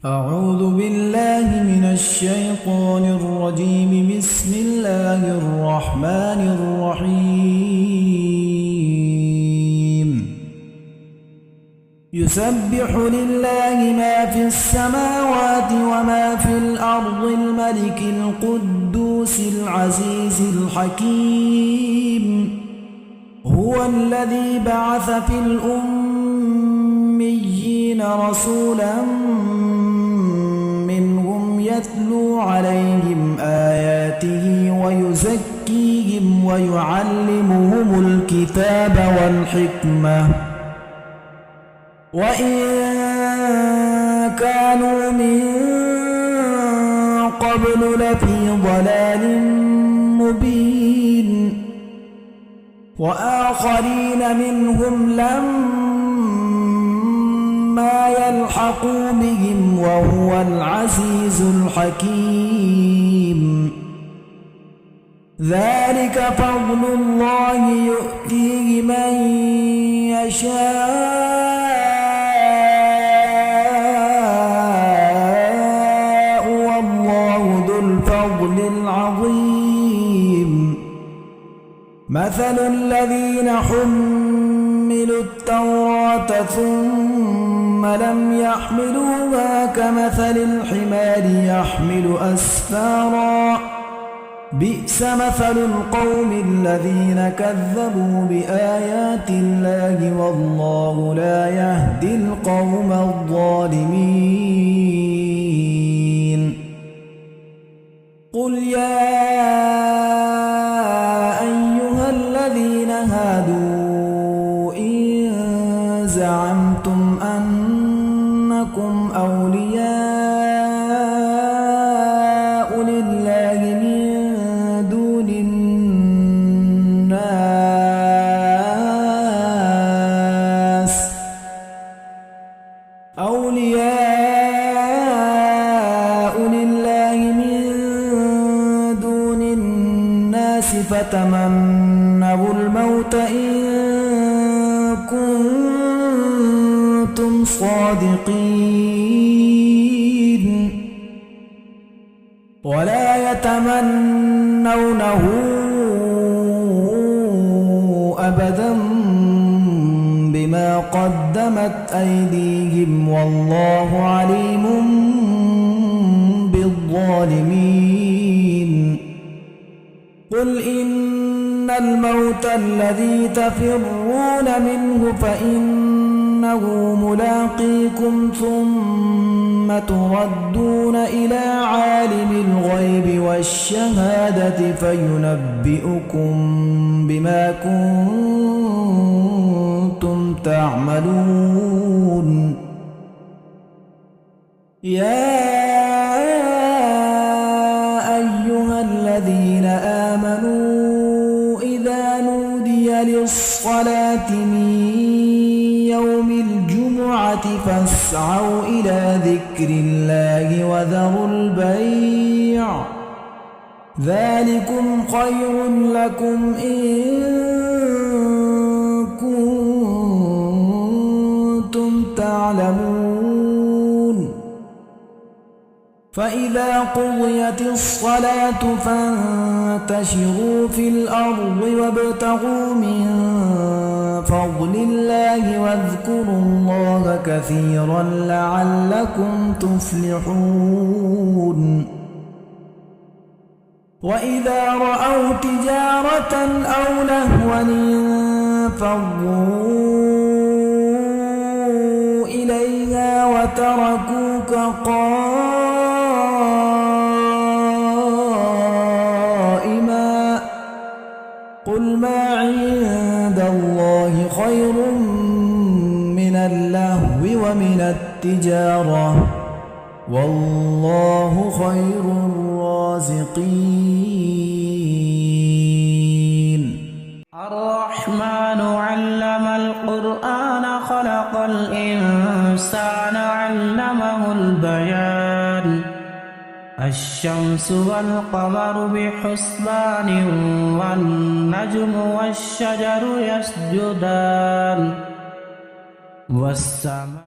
أعوذ بالله من الشيطان الرجيم. بسم الله الرحمن الرحيم. يسبح لله ما في السماوات وما في الأرض، الملك القدوس العزيز الحكيم. هو الذي بعث في الأميين رسولا منهم يتلو عليهم آياته ويزكيهم ويعلمهم الكتاب والحكمة وإن كانوا من قبل لفي ضلال مبين. وآخرين منهم لما يلحقوا بهم وهو العزيز الحكيم. ذلك فضل الله يؤتيه من يشاء والله ذو الفضل العظيم. مثل الذين حملوا التوراة ثم لم يحملوها كمثل الحمار يحمل أسفارا، بئس مثل القوم الذين كذبوا بآيات الله والله لا يهدي القوم الظالمين. قل يا أيها الذين هادوا إن زعمتم أنكم أولياء لله من دون الناس فتمنوا الموت إن كنتم صادقين ولا يتمنونه أبدا بما قدمت أيديهم والله عليم بالظالمين. قل إن الموت الذي تفرون منه فإنه ملاقيكم ثم تردون إلى عالم الغيب والشهادة فينبئكم بما كنتم تعملون. يا أيها الذين آمنوا إذا نودي للصلاة من يوم الجمعة فاسعوا إلى ذكر الله وذروا البيع ذلكم خير لكم إن كنتم تعلمون. فإذا قضيت الصلاة فانتشروا في الأرض وابتغوا من فضل الله واذكروا الله كثيرا لعلكم تفلحون. وإذا رأوا تجارة أو لهوا انفضوا إليها وتركوك قائما. قل ما عند الله خير من اللهو ومن التجارة والله خير الرازقين. الرحمن علم القرآن خلق الإنسان علمه البيان. الشمس والقمر بحسبان والنجم والشجر يسجدان والسماء